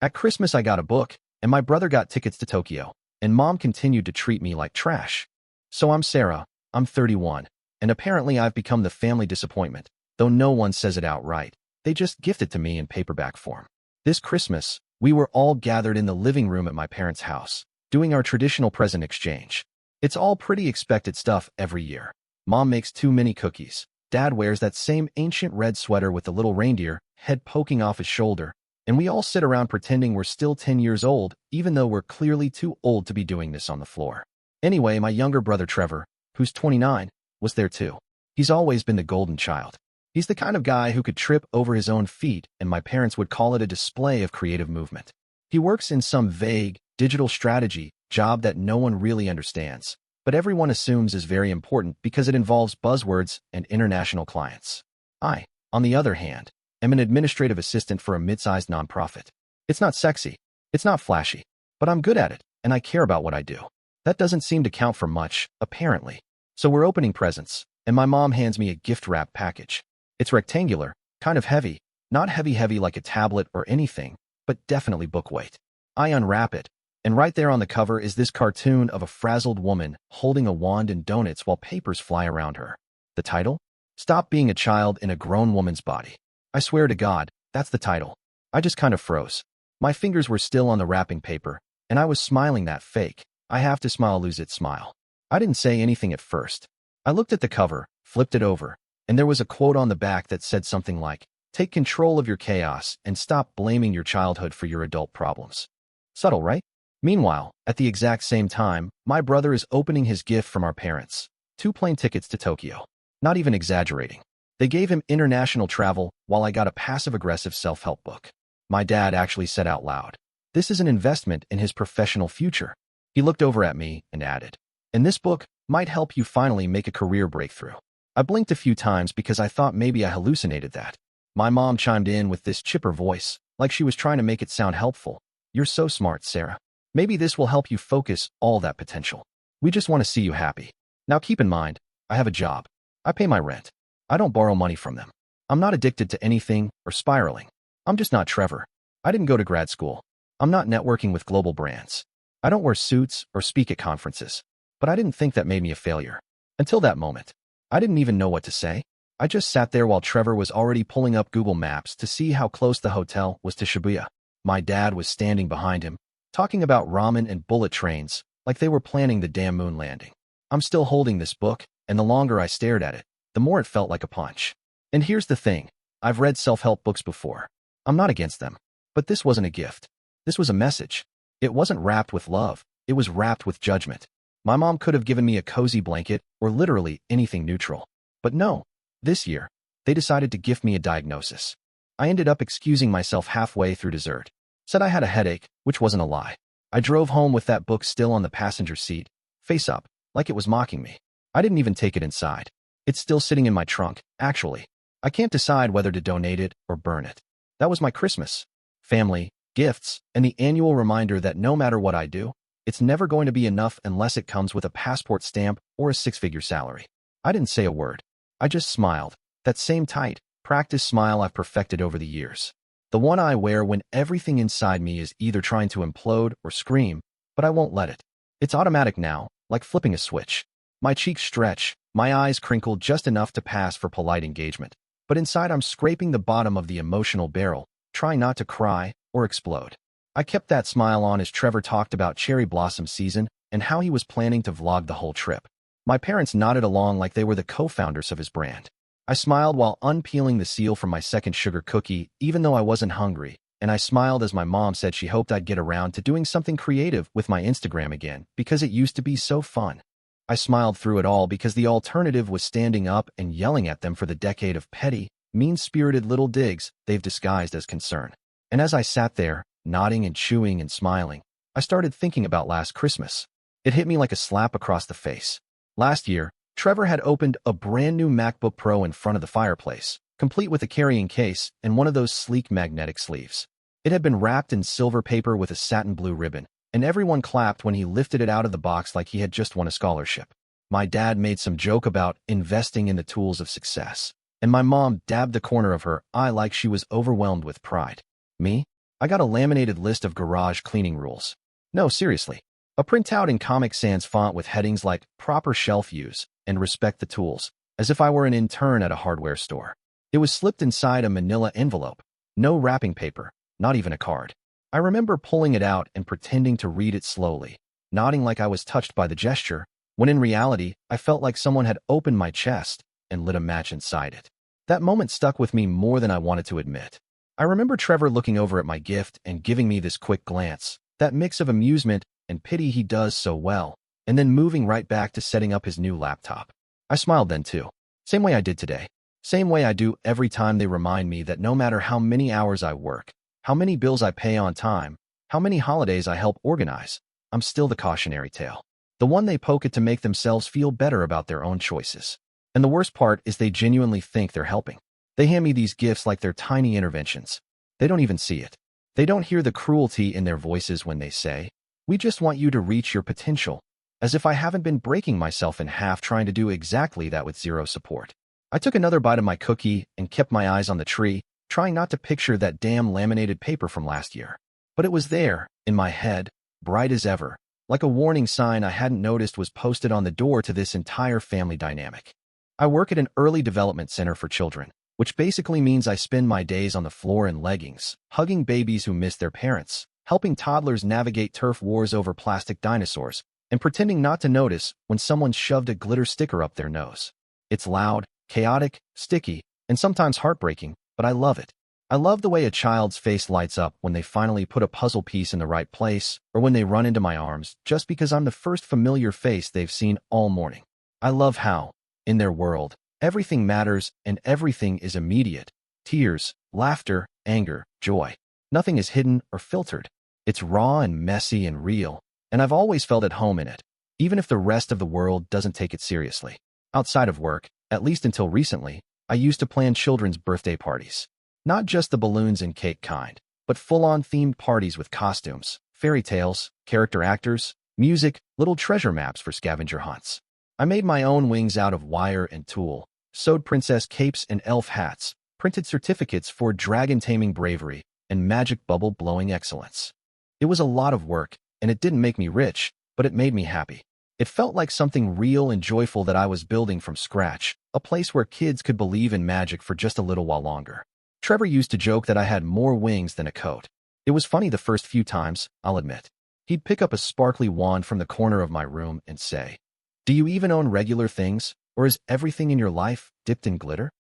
At Christmas, I got a book, and my brother got tickets to Tokyo, and mom continued to treat me like trash. So I'm Sarah, I'm 31, and apparently I've become the family disappointment, though no one says it outright. They just gift it to me in paperback form. This Christmas, we were all gathered in the living room at my parents' house, doing our traditional present exchange. It's all pretty expected stuff every year. Mom makes too many cookies. Dad wears that same ancient red sweater with the little reindeer head poking off his shoulder, and we all sit around pretending we're still 10 years old, even though we're clearly too old to be doing this on the floor. Anyway, my younger brother Trevor, who's 29, was there too. He's always been the golden child. He's the kind of guy who could trip over his own feet, and my parents would call it a display of creative movement. He works in some vague, digital strategy job that no one really understands, but everyone assumes is very important because it involves buzzwords and international clients. I, on the other hand, am an administrative assistant for a mid-sized nonprofit. It's not sexy, it's not flashy, but I'm good at it, and I care about what I do. That doesn't seem to count for much, apparently. So we're opening presents, and my mom hands me a gift wrap package. It's rectangular, kind of heavy, not heavy like a tablet or anything, but definitely book weight. I unwrap it, and right there on the cover is this cartoon of a frazzled woman holding a wand and donuts while papers fly around her. The title? Stop Being a Child in a Grown Woman's Body. I swear to God, that's the title. I just kind of froze. My fingers were still on the wrapping paper, and I was smiling that fake, I have to smile lose it smile. I didn't say anything at first. I looked at the cover, flipped it over, and there was a quote on the back that said something like, "Take control of your chaos and stop blaming your childhood for your adult problems." Subtle, right? Meanwhile, at the exact same time, my brother is opening his gift from our parents. 2 plane tickets to Tokyo. Not even exaggerating. They gave him international travel while I got a passive-aggressive self-help book. My dad actually said out loud, "This is an investment in his professional future." He looked over at me and added, "And this book might help you finally make a career breakthrough." I blinked a few times because I thought maybe I hallucinated that. My mom chimed in with this chipper voice, like she was trying to make it sound helpful. "You're so smart, Sarah. Maybe this will help you focus all that potential. We just want to see you happy. Now keep in mind, I have a job. I pay my rent. I don't borrow money from them. I'm not addicted to anything or spiraling. I'm just not Trevor. I didn't go to grad school. I'm not networking with global brands. I don't wear suits or speak at conferences. But I didn't think that made me a failure. Until that moment. I didn't even know what to say. I just sat there while Trevor was already pulling up Google Maps to see how close the hotel was to Shibuya. My dad was standing behind him, talking about ramen and bullet trains, like they were planning the damn moon landing. I'm still holding this book, and the longer I stared at it, the more it felt like a punch. And here's the thing, I've read self-help books before. I'm not against them. But this wasn't a gift. This was a message. It wasn't wrapped with love, it was wrapped with judgment. My mom could have given me a cozy blanket or literally anything neutral. But no, this year, they decided to gift me a diagnosis. I ended up excusing myself halfway through dessert. Said I had a headache, which wasn't a lie. I drove home with that book still on the passenger seat, face up, like it was mocking me. I didn't even take it inside. It's still sitting in my trunk, actually. I can't decide whether to donate it or burn it. That was my Christmas. Family, gifts, and the annual reminder that no matter what I do, it's never going to be enough unless it comes with a passport stamp or a 6-figure salary. I didn't say a word. I just smiled. That same tight, practiced smile I've perfected over the years. The one I wear when everything inside me is either trying to implode or scream, but I won't let it. It's automatic now, like flipping a switch. My cheeks stretch, my eyes crinkle just enough to pass for polite engagement. But inside I'm scraping the bottom of the emotional barrel, trying not to cry or explode. I kept that smile on as Trevor talked about cherry blossom season and how he was planning to vlog the whole trip. My parents nodded along like they were the co-founders of his brand. I smiled while unpeeling the seal from my second sugar cookie, even though I wasn't hungry, and I smiled as my mom said she hoped I'd get around to doing something creative with my Instagram again because it used to be so fun. I smiled through it all because the alternative was standing up and yelling at them for the decade of petty, mean-spirited little digs they've disguised as concern. And as I sat there, nodding and chewing and smiling, I started thinking about last Christmas. It hit me like a slap across the face. Last year, Trevor had opened a brand new MacBook Pro in front of the fireplace, complete with a carrying case and one of those sleek magnetic sleeves. It had been wrapped in silver paper with a satin blue ribbon, and everyone clapped when he lifted it out of the box like he had just won a scholarship. My dad made some joke about investing in the tools of success, and my mom dabbed the corner of her eye like she was overwhelmed with pride. Me? I got a laminated list of garage cleaning rules. No, seriously. A printout in Comic Sans font with headings like proper shelf use and respect the tools, as if I were an intern at a hardware store. It was slipped inside a manila envelope. No wrapping paper, not even a card. I remember pulling it out and pretending to read it slowly, nodding like I was touched by the gesture, when in reality, I felt like someone had opened my chest and lit a match inside it. That moment stuck with me more than I wanted to admit. I remember Trevor looking over at my gift and giving me this quick glance, that mix of amusement and pity he does so well, and then moving right back to setting up his new laptop. I smiled then too. Same way I did today. Same way I do every time they remind me that no matter how many hours I work, how many bills I pay on time, how many holidays I help organize, I'm still the cautionary tale. The one they poke at to make themselves feel better about their own choices. And the worst part is they genuinely think they're helping. They hand me these gifts like they're tiny interventions. They don't even see it. They don't hear the cruelty in their voices when they say, "We just want you to reach your potential," as if I haven't been breaking myself in half trying to do exactly that with zero support. I took another bite of my cookie and kept my eyes on the tree, trying not to picture that damn laminated paper from last year. But it was there, in my head, bright as ever, like a warning sign I hadn't noticed was posted on the door to this entire family dynamic. I work at an early development center for children, which basically means I spend my days on the floor in leggings, hugging babies who miss their parents, helping toddlers navigate turf wars over plastic dinosaurs, and pretending not to notice when someone shoved a glitter sticker up their nose. It's loud, chaotic, sticky, and sometimes heartbreaking, but I love it. I love the way a child's face lights up when they finally put a puzzle piece in the right place, or when they run into my arms just because I'm the first familiar face they've seen all morning. I love how, in their world, everything matters and everything is immediate. Tears, laughter, anger, joy. Nothing is hidden or filtered. It's raw and messy and real, and I've always felt at home in it, even if the rest of the world doesn't take it seriously. Outside of work, at least until recently, I used to plan children's birthday parties. Not just the balloons and cake kind, but full-on themed parties with costumes, fairy tales, character actors, music, little treasure maps for scavenger hunts. I made my own wings out of wire and tulle, sewed princess capes and elf hats, printed certificates for dragon taming bravery, and magic bubble blowing excellence. It was a lot of work, and it didn't make me rich, but it made me happy. It felt like something real and joyful that I was building from scratch, a place where kids could believe in magic for just a little while longer. Trevor used to joke that I had more wings than a coat. It was funny the first few times, I'll admit. He'd pick up a sparkly wand from the corner of my room and say, "Do you even own regular things, or is everything in your life dipped in glitter?"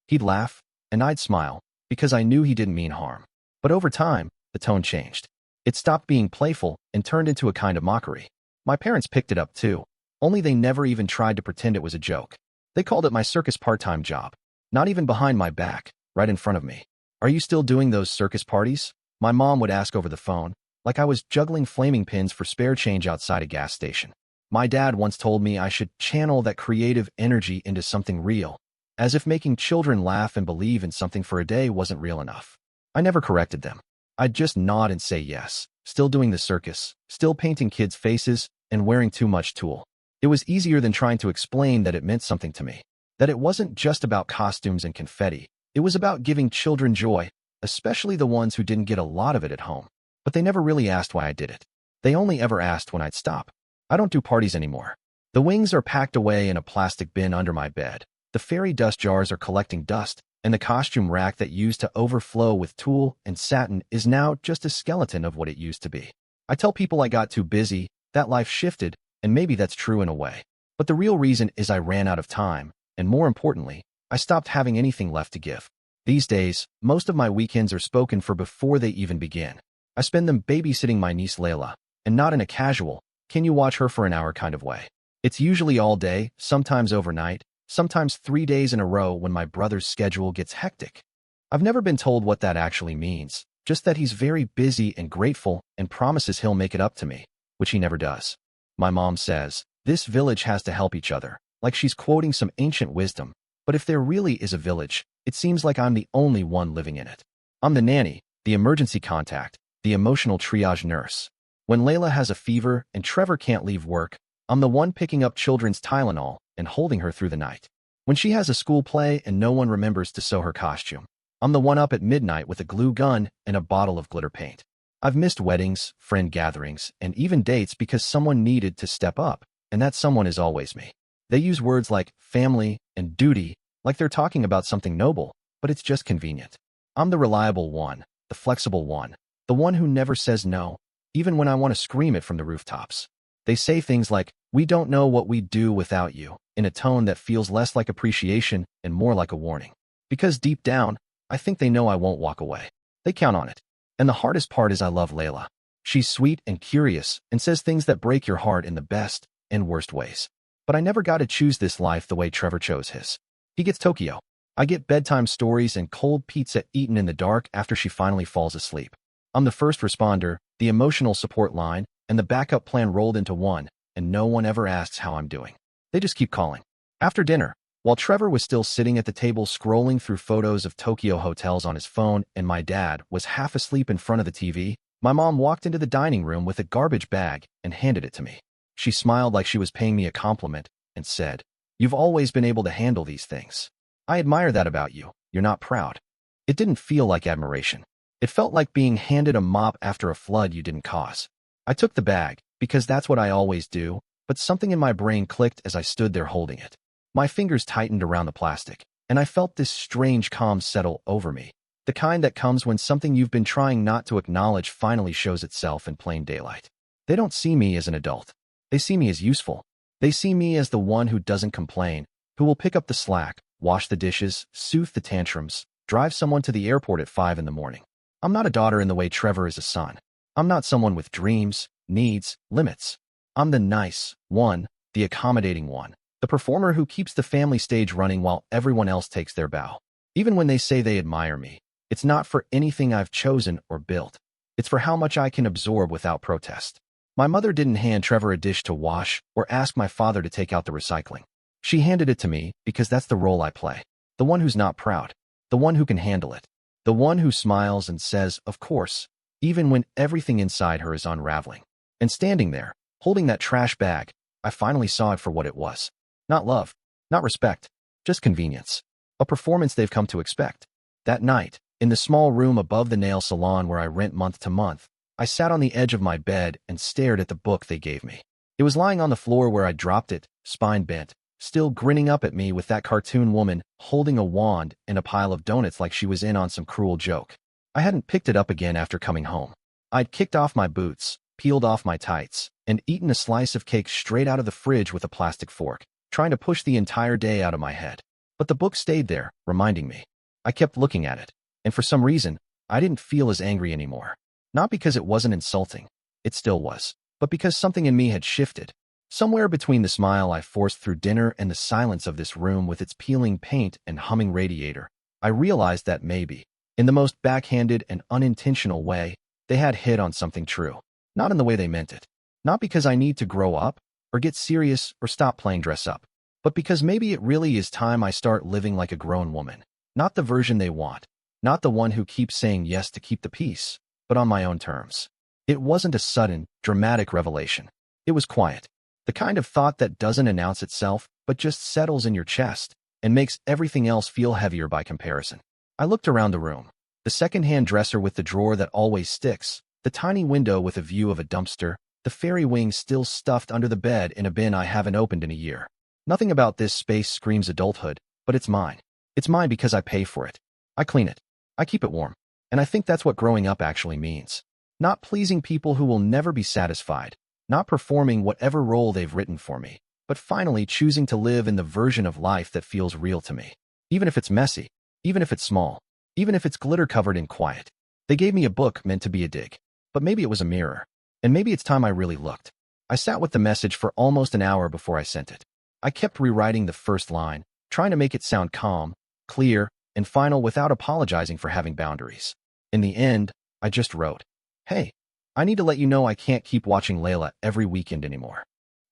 He'd laugh, and I'd smile, because I knew he didn't mean harm. But over time, the tone changed. It stopped being playful and turned into a kind of mockery. My parents picked it up too, only they never even tried to pretend it was a joke. They called it my circus part-time job. Not even behind my back, right in front of me. "Are you still doing those circus parties?" My mom would ask over the phone, like I was juggling flaming pins for spare change outside a gas station. My dad once told me I should channel that creative energy into something real, as if making children laugh and believe in something for a day wasn't real enough. I never corrected them. I'd just nod and say yes, still doing the circus, still painting kids' faces, and wearing too much tulle. It was easier than trying to explain that it meant something to me, that it wasn't just about costumes and confetti. It was about giving children joy, especially the ones who didn't get a lot of it at home. But they never really asked why I did it. They only ever asked when I'd stop. I don't do parties anymore. The wings are packed away in a plastic bin under my bed. The fairy dust jars are collecting dust, and the costume rack that used to overflow with tulle and satin is now just a skeleton of what it used to be. I tell people I got too busy, that life shifted, and maybe that's true in a way. But the real reason is I ran out of time, and more importantly, I stopped having anything left to give. These days, most of my weekends are spoken for before they even begin. I spend them babysitting my niece Layla, and not in a casual, can you watch her for an hour kind of way. It's usually all day, sometimes overnight, sometimes 3 days in a row when my brother's schedule gets hectic. I've never been told what that actually means, just that he's very busy and grateful and promises he'll make it up to me, which he never does. My mom says, "This village has to help each other," like she's quoting some ancient wisdom. But if there really is a village, it seems like I'm the only one living in it. I'm the nanny, the emergency contact, the emotional triage nurse. When Layla has a fever and Trevor can't leave work, I'm the one picking up children's Tylenol and holding her through the night. When she has a school play and no one remembers to sew her costume, I'm the one up at midnight with a glue gun and a bottle of glitter paint. I've missed weddings, friend gatherings, and even dates because someone needed to step up, and that someone is always me. They use words like family and duty like they're talking about something noble, but it's just convenient. I'm the reliable one, the flexible one, the one who never says no, even when I want to scream it from the rooftops. They say things like, "We don't know what we'd do without you," in a tone that feels less like appreciation and more like a warning. Because deep down, I think they know I won't walk away. They count on it. And the hardest part is I love Layla. She's sweet and curious and says things that break your heart in the best and worst ways. But I never got to choose this life the way Trevor chose his. He gets Tokyo. I get bedtime stories and cold pizza eaten in the dark after she finally falls asleep. I'm the first responder, the emotional support line, and the backup plan rolled into one, and no one ever asks how I'm doing. They just keep calling. After dinner, while Trevor was still sitting at the table scrolling through photos of Tokyo hotels on his phone and my dad was half asleep in front of the TV, my mom walked into the dining room with a garbage bag and handed it to me. She smiled like she was paying me a compliment and said, "You've always been able to handle these things. I admire that about you. You're not proud." It didn't feel like admiration. It felt like being handed a mop after a flood you didn't cause. I took the bag, because that's what I always do, but something in my brain clicked as I stood there holding it. My fingers tightened around the plastic, and I felt this strange calm settle over me, the kind that comes when something you've been trying not to acknowledge finally shows itself in plain daylight. They don't see me as an adult. They see me as useful. They see me as the one who doesn't complain, who will pick up the slack, wash the dishes, soothe the tantrums, drive someone to the airport at 5 in the morning. I'm not a daughter in the way Trevor is a son. I'm not someone with dreams, needs, limits. I'm the nice one, the accommodating one, the performer who keeps the family stage running while everyone else takes their bow. Even when they say they admire me, it's not for anything I've chosen or built. It's for how much I can absorb without protest. My mother didn't hand Trevor a dish to wash or ask my father to take out the recycling. She handed it to me because that's the role I play. The one who's not proud. The one who can handle it. The one who smiles and says, "Of course," even when everything inside her is unraveling. And standing there, holding that trash bag, I finally saw it for what it was. Not love, not respect, just convenience. A performance they've come to expect. That night, in the small room above the nail salon where I rent month to month, I sat on the edge of my bed and stared at the book they gave me. It was lying on the floor where I dropped it, spine bent, still grinning up at me with that cartoon woman holding a wand and a pile of donuts like she was in on some cruel joke. I hadn't picked it up again after coming home. I'd kicked off my boots, peeled off my tights, and eaten a slice of cake straight out of the fridge with a plastic fork, trying to push the entire day out of my head. But the book stayed there, reminding me. I kept looking at it, and for some reason, I didn't feel as angry anymore. Not because it wasn't insulting, it still was, but because something in me had shifted. Somewhere between the smile I forced through dinner and the silence of this room with its peeling paint and humming radiator, I realized that maybe, in the most backhanded and unintentional way, they had hit on something true. Not in the way they meant it. Not because I need to grow up, or get serious, or stop playing dress up, but because maybe it really is time I start living like a grown woman. Not the version they want. Not the one who keeps saying yes to keep the peace, but on my own terms. It wasn't a sudden, dramatic revelation. It was quiet. The kind of thought that doesn't announce itself, but just settles in your chest and makes everything else feel heavier by comparison. I looked around the room. The second-hand dresser with the drawer that always sticks, the tiny window with a view of a dumpster, the fairy wings still stuffed under the bed in a bin I haven't opened in a year. Nothing about this space screams adulthood, but it's mine. It's mine because I pay for it. I clean it. I keep it warm. And I think that's what growing up actually means. Not pleasing people who will never be satisfied. Not performing whatever role they've written for me, but finally choosing to live in the version of life that feels real to me. Even if it's messy, even if it's small, even if it's glitter-covered and quiet. They gave me a book meant to be a dig, but maybe it was a mirror. And maybe it's time I really looked. I sat with the message for almost an hour before I sent it. I kept rewriting the first line, trying to make it sound calm, clear, and final without apologizing for having boundaries. In the end, I just wrote, "Hey, I need to let you know I can't keep watching Layla every weekend anymore."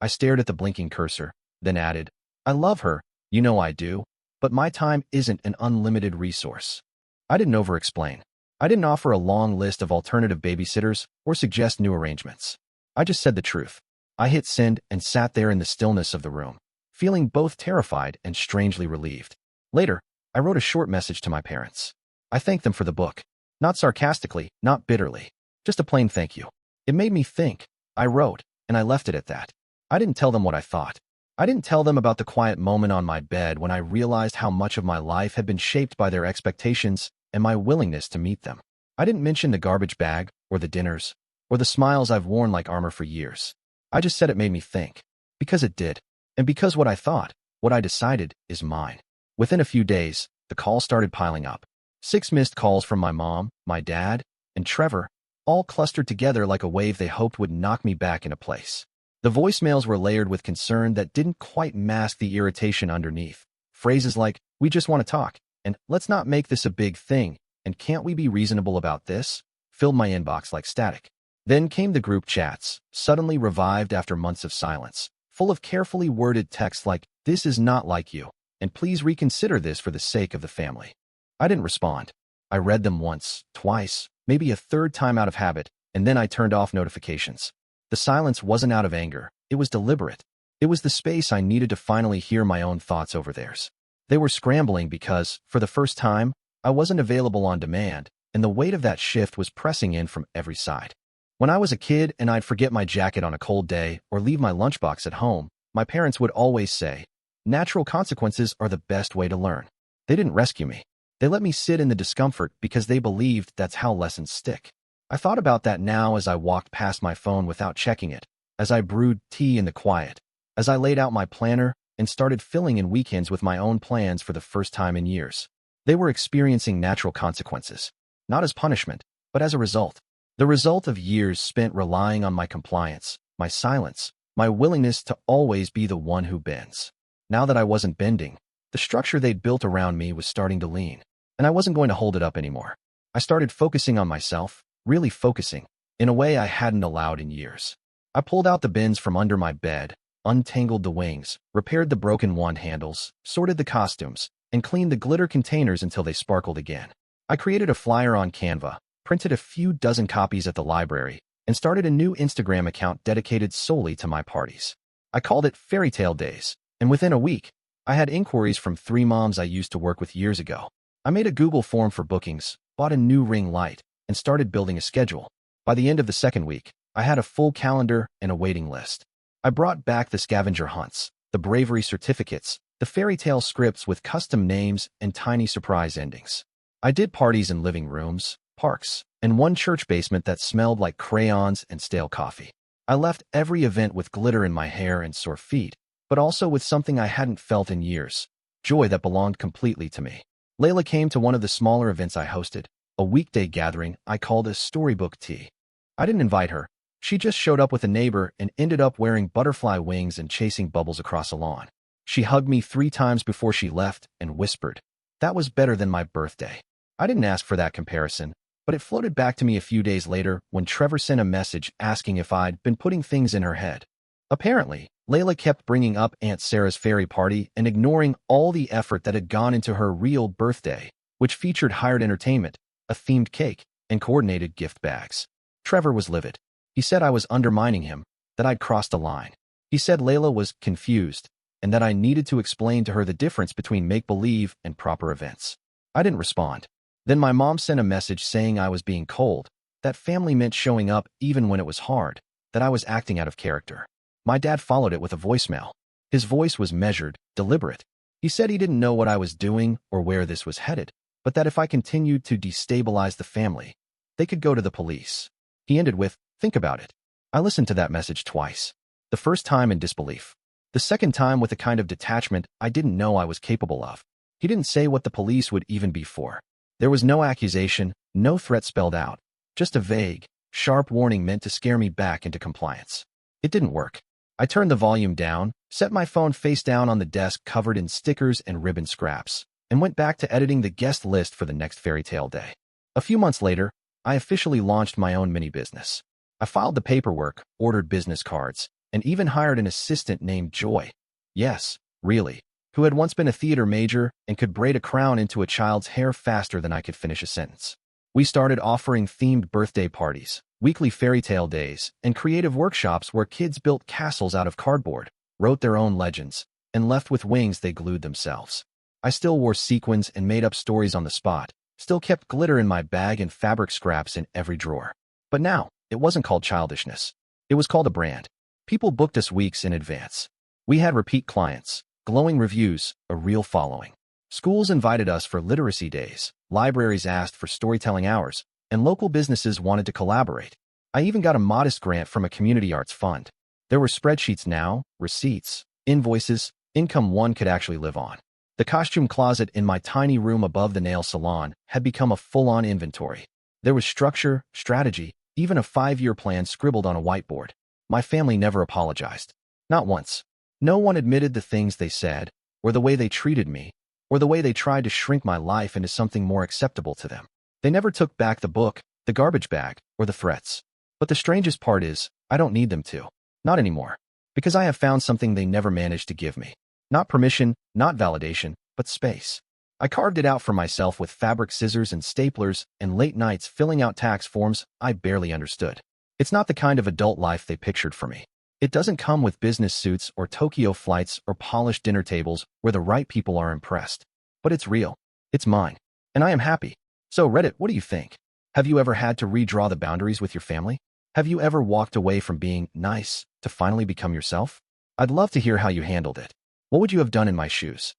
I stared at the blinking cursor, then added, "I love her, you know I do, but my time isn't an unlimited resource." I didn't over-explain. I didn't offer a long list of alternative babysitters or suggest new arrangements. I just said the truth. I hit send and sat there in the stillness of the room, feeling both terrified and strangely relieved. Later, I wrote a short message to my parents. I thanked them for the book. Not sarcastically, not bitterly. Just a plain thank you. It made me think. I wrote, and I left it at that. I didn't tell them what I thought. I didn't tell them about the quiet moment on my bed when I realized how much of my life had been shaped by their expectations and my willingness to meet them. I didn't mention the garbage bag, or the dinners, or the smiles I've worn like armor for years. I just said it made me think. Because it did. And because what I thought, what I decided, is mine. Within a few days, the calls started piling up. 6 missed calls from my mom, my dad, and Trevor, all clustered together like a wave they hoped would knock me back into place. The voicemails were layered with concern that didn't quite mask the irritation underneath. Phrases like, "We just want to talk," and "let's not make this a big thing," and "can't we be reasonable about this?" filled my inbox like static. Then came the group chats, suddenly revived after months of silence, full of carefully worded texts like, "This is not like you," and "please reconsider this for the sake of the family." I didn't respond. I read them once, twice, maybe a third time out of habit, and then I turned off notifications. The silence wasn't out of anger. It was deliberate. It was the space I needed to finally hear my own thoughts over theirs. They were scrambling because, for the first time, I wasn't available on demand, and the weight of that shift was pressing in from every side. When I was a kid and I'd forget my jacket on a cold day or leave my lunchbox at home, my parents would always say, "Natural consequences are the best way to learn." They didn't rescue me. They let me sit in the discomfort because they believed that's how lessons stick. I thought about that now as I walked past my phone without checking it, as I brewed tea in the quiet, as I laid out my planner and started filling in weekends with my own plans for the first time in years. They were experiencing natural consequences, not as punishment, but as a result. The result of years spent relying on my compliance, my silence, my willingness to always be the one who bends. Now that I wasn't bending, the structure they'd built around me was starting to lean, and I wasn't going to hold it up anymore. I started focusing on myself, really focusing, in a way I hadn't allowed in years. I pulled out the bins from under my bed, untangled the wings, repaired the broken wand handles, sorted the costumes, and cleaned the glitter containers until they sparkled again. I created a flyer on Canva, printed a few dozen copies at the library, and started a new Instagram account dedicated solely to my parties. I called it Fairy Tale Days, and within a week, I had inquiries from 3 moms I used to work with years ago. I made a Google form for bookings, bought a new ring light, and started building a schedule. By the end of the second week, I had a full calendar and a waiting list. I brought back the scavenger hunts, the bravery certificates, the fairy tale scripts with custom names and tiny surprise endings. I did parties in living rooms, parks, and one church basement that smelled like crayons and stale coffee. I left every event with glitter in my hair and sore feet, but also with something I hadn't felt in years, joy that belonged completely to me. Layla came to one of the smaller events I hosted, a weekday gathering I called a storybook tea. I didn't invite her. She just showed up with a neighbor and ended up wearing butterfly wings and chasing bubbles across a lawn. She hugged me 3 times before she left and whispered, "That was better than my birthday." I didn't ask for that comparison, but it floated back to me a few days later when Trevor sent a message asking if I'd been putting things in her head. Apparently, Layla kept bringing up Aunt Sarah's fairy party and ignoring all the effort that had gone into her real birthday, which featured hired entertainment, a themed cake, and coordinated gift bags. Trevor was livid. He said I was undermining him, that I'd crossed a line. He said Layla was confused, and that I needed to explain to her the difference between make-believe and proper events. I didn't respond. Then my mom sent a message saying I was being cold, that family meant showing up even when it was hard, that I was acting out of character. My dad followed it with a voicemail. His voice was measured, deliberate. He said he didn't know what I was doing or where this was headed, but that if I continued to destabilize the family, they could go to the police. He ended with, "Think about it." I listened to that message twice. The first time in disbelief. The second time with a kind of detachment I didn't know I was capable of. He didn't say what the police would even be for. There was no accusation, no threat spelled out, just a vague, sharp warning meant to scare me back into compliance. It didn't work. I turned the volume down, set my phone face down on the desk covered in stickers and ribbon scraps, and went back to editing the guest list for the next fairy tale day. A few months later, I officially launched my own mini business. I filed the paperwork, ordered business cards, and even hired an assistant named Joy. Yes, really, who had once been a theater major and could braid a crown into a child's hair faster than I could finish a sentence. We started offering themed birthday parties, weekly fairy tale days, and creative workshops where kids built castles out of cardboard, wrote their own legends, and left with wings they glued themselves. I still wore sequins and made up stories on the spot, still kept glitter in my bag and fabric scraps in every drawer. But now, it wasn't called childishness. It was called a brand. People booked us weeks in advance. We had repeat clients, glowing reviews, a real following. Schools invited us for literacy days, libraries asked for storytelling hours, and local businesses wanted to collaborate. I even got a modest grant from a community arts fund. There were spreadsheets now, receipts, invoices, income one could actually live on. The costume closet in my tiny room above the nail salon had become a full-on inventory. There was structure, strategy, even a 5-year plan scribbled on a whiteboard. My family never apologized. Not once. No one admitted the things they said, or the way they treated me, or the way they tried to shrink my life into something more acceptable to them. They never took back the book, the garbage bag, or the threats. But the strangest part is, I don't need them to. Not anymore. Because I have found something they never managed to give me. Not permission, not validation, but space. I carved it out for myself with fabric scissors and staplers and late nights filling out tax forms I barely understood. It's not the kind of adult life they pictured for me. It doesn't come with business suits or Tokyo flights or polished dinner tables where the right people are impressed. But it's real. It's mine. And I am happy. So Reddit, what do you think? Have you ever had to redraw the boundaries with your family? Have you ever walked away from being nice to finally become yourself? I'd love to hear how you handled it. What would you have done in my shoes?